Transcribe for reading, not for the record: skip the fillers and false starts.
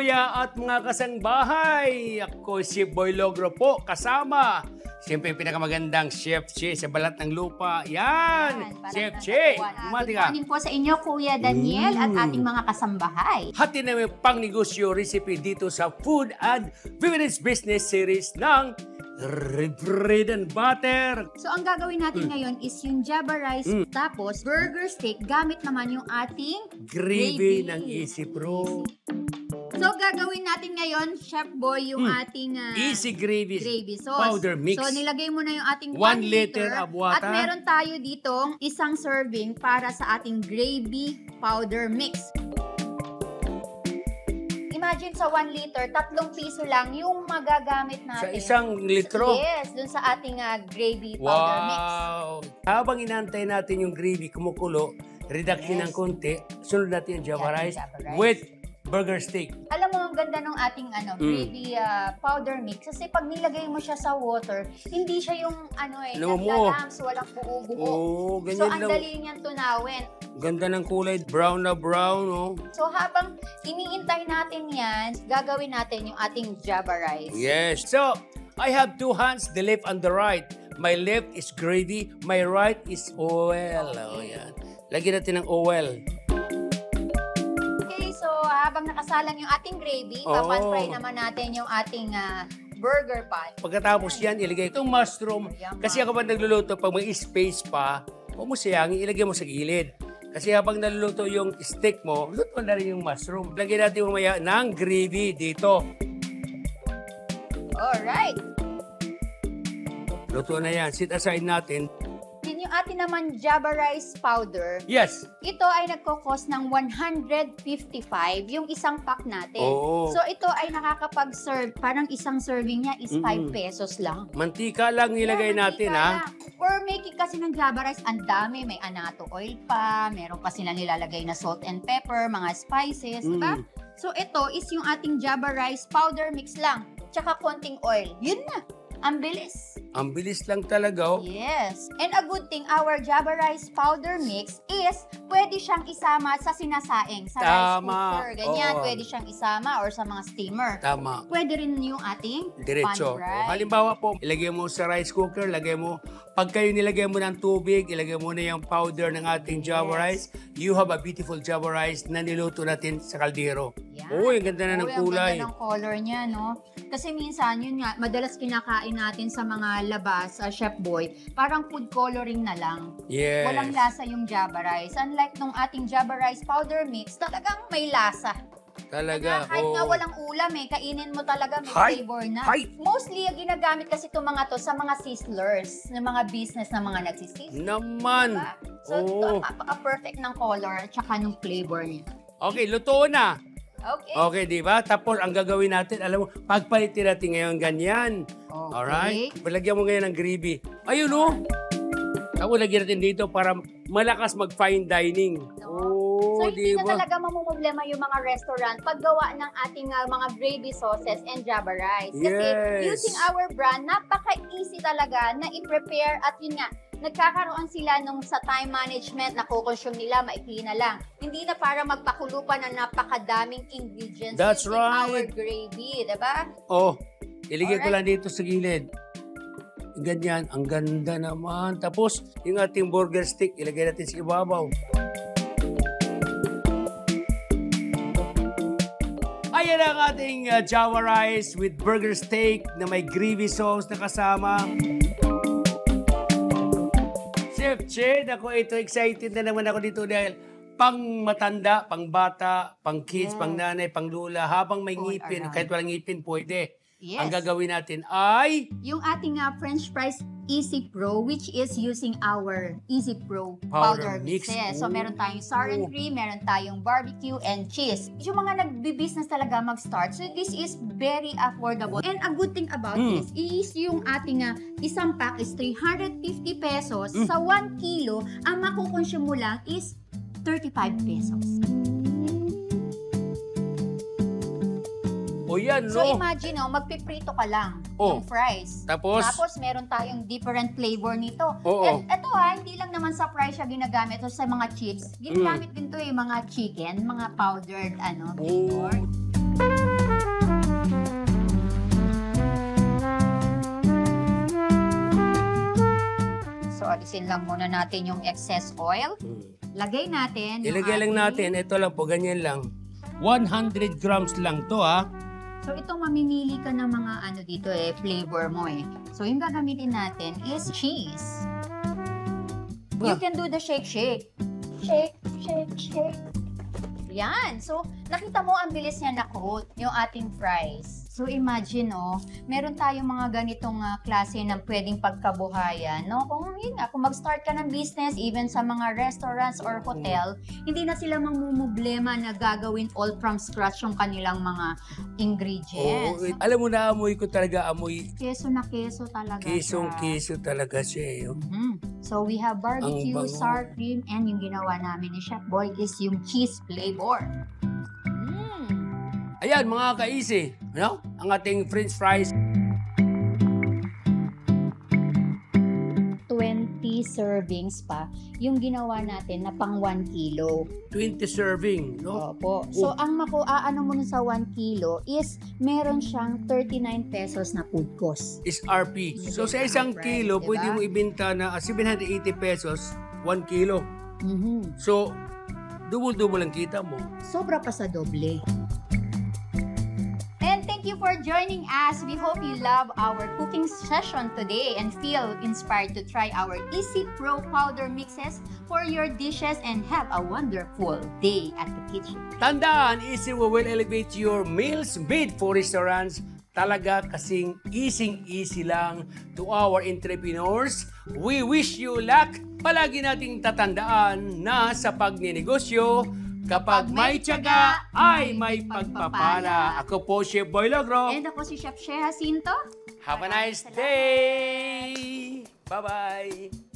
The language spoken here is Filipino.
kuya at mga kasangbahay. Ako si Boy Logro po, kasama. Siyempre, pinakamagandang Chef Che sa balat ng lupa. Yan! Chef Che! Good morning po sa inyo, Kuya Daniel, at ating mga kasambahay. Hati namin pang negosyo recipe dito sa Food and Beverage Business Series ng Bread and Butter. So, ang gagawin natin ngayon is yung Java rice, tapos burger steak, gamit naman yung ating Gravy ng Easy Pro. So, gagawin natin ngayon, Chef Boy, yung ating Easy Gravy sauce. Powder Mix. So, nilagay mo na yung ating 1 liter of water. At meron tayo ditong isang serving para sa ating gravy powder mix. Imagine sa 1 liter, 3 piso lang yung magagamit natin. Sa 1 litro? Yes, dun sa ating gravy powder mix. Wow! Habang inantay natin yung gravy kumukulo, reduction ng konti, sunod natin yung Java rice with burger steak. Alam mo, ang ganda ng ating gravy powder mix. Kasi pag nilagay mo siya sa water, hindi siya yung naglalams, walang buo-buo. Oo, ganyan so, ang lang. dali niyang tunawin. Ganda ng kulay, brown na brown, oh. So, habang iniintay natin yan, gagawin natin yung ating Java rice. Yes. So, I have 2 hands, the left and the right. My left is gravy, my right is oil. Oh, yan. Lagyan natin ng oil. Habang nakasalang yung ating gravy, papan-fry naman natin yung ating burger pan. Pagkatapos yan, ilagay itong mushroom. Kasi kapag nagluluto, pag may space pa, huwag mo sayangin, ilagay mo sa gilid. Kasi habang naluluto yung steak mo, luto na rin yung mushroom. Lagyan natin mamaya ng gravy dito. Alright. Luto na yan. Sit aside natin. Yung ating naman Java rice powder. Yes. Ito ay nagko-cost ng 155 yung isang pack natin. Oo. So ito ay nakakapag-serve, parang isang serving niya is 5 pesos lang. Mantika lang nilagay natin, ha? For making kasi ng Java rice, ang dami. May anato oil pa, meron pa sila nilalagay na salt and pepper, mga spices, diba? So ito is yung ating Java rice powder mix lang. Tsaka konting oil. Yun na. Ang bilis. Ang bilis lang talaga, oh. Yes. And a good thing, our Java rice powder mix is pwede siyang isama sa sinasaing, sa rice cooker. Ganyan, pwede siyang isama or sa mga steamer. Tama. Pwede rin yung ating diretso. pan-fry. Halimbawa po, ilagay mo sa rice cooker, lagay mo, pag kayo nilagay mo ng tubig, ilagay mo na yung powder ng ating Java rice, you have a beautiful Java rice na niluto natin sa kaldero. Uy, ang ganda na ng kulay. Ang ganda ng color niya, no? Kasi minsan, yun nga, madalas kinakain natin sa mga labas, Chef Boy, parang food coloring na lang. Yes. Walang lasa yung Java rice. Unlike nung ating Java rice powder mix, talagang may lasa. Talaga, kahit nga walang ulam kainin mo talaga may flavor na. Mostly, ginagamit kasi itong mga to sa mga sizzlers, ng mga business na mga nagsisizzle. Naman! Diba? So, ito, napaka-perfect ng color at saka ng flavor niya. Okay, luto na! Okay. Okay, di ba? Tapos, ang gagawin natin, alam mo, pagpalitin natin ngayon ganyan. Okay. Alright? Palagyan mo ngayon ng gravy. Ayun, oh! Ako, lagyan natin dito para malakas mag-fine dining. So, hindi na talaga mamumblema yung mga restaurant paggawa ng ating mga gravy sauces and Java rice. Kasi using our brand, napaka-easy talaga na i-prepare at yun nga, nagkakaroon sila nung sa time management na kukonsume nila, maikli na lang. Hindi na para magpakulo pa na napakadaming ingredients That's in right. our gravy, diba? Oh, iligay ko lang dito sa gilid. Ganyan, ang ganda naman. Tapos, yung ating burger stick, ilagay natin sa ibabaw. Ayan ang ating Java rice with burger steak na may gravy sauce na kasama. Chef Che, ako ito, excited na naman ako dito dahil pang matanda, pang bata, pang kids, pang nanay, pang lula, habang may ngipin, kahit walang ngipin, pwede. Yes. Ang gagawin natin ay yung ating French fries Easy Pro, which is using our Easy Pro powder mix. So meron tayong sour and cream, meron tayong barbecue and cheese. Yung mga nagbi-business talaga mag-start, so this is very affordable. And a good thing about this is yung ating isang pack is 350 pesos. Sa 1 kilo, ang makukonsume mo lang is 35 pesos. O yan, So no? imagine, magpiprito ka lang ng fries. Tapos meron tayong different flavor nito. Oo. Ito hindi lang naman sa fries siya ginagamit. Ito sa mga chips. Ginagamit din to mga chicken, mga powdered flavor. Alisin lang muna natin yung excess oil. Lagay natin. Ilagay lang natin. Ito lang po, ganyan lang. 100 grams lang to ha. So itong mamimili ka ng mga ano dito flavor mo So yung gagamitin natin is cheese. You can do the shake. Shake. Yan. So, nakita mo ang bilis niya na-coat yung ating fries. So, imagine, meron tayong mga ganitong klase ng pwedeng pagkabuhayan, no? Kung mag-start ka ng business, even sa mga restaurants or hotel, hindi na sila mamumblema na gagawin all from scratch yung kanilang mga ingredients. Alam mo na, amoy ko talaga, amoy. Keso na keso talaga Kesong-keso talaga siya. So, we have barbecue, sour cream, and yung ginawa namin ni Chef Boy is yung cheese flavor. Ayan, mga ka-easy, ang ating french fries. 20 servings pa yung ginawa natin na pang 1 kilo. 20 serving, no? Opo. So, ang ano mo nun sa 1 kilo is meron siyang 39 pesos na food cost. Is RP. So, sa isang kilo, diba? pwede mo ibenta na 780 pesos, 1 kilo. So, double-double ang kita mo. Sobra pa sa doble. And thank you for joining us. We hope you love our cooking session today and feel inspired to try our Easy Pro powder mixes for your dishes and have a wonderful day at the kitchen. Tandaan, Easy will elevate your meals made for restaurants. Talaga kasing easy lang to our entrepreneurs. We wish you luck. Palagi nating tatandaan na sa pagninegosyo, kapag may tiyaga, ay may pagpapala. Ako po, Chef Boy Logro. And ako si Chef Shea Jacinto. Have a nice day! Bye-bye!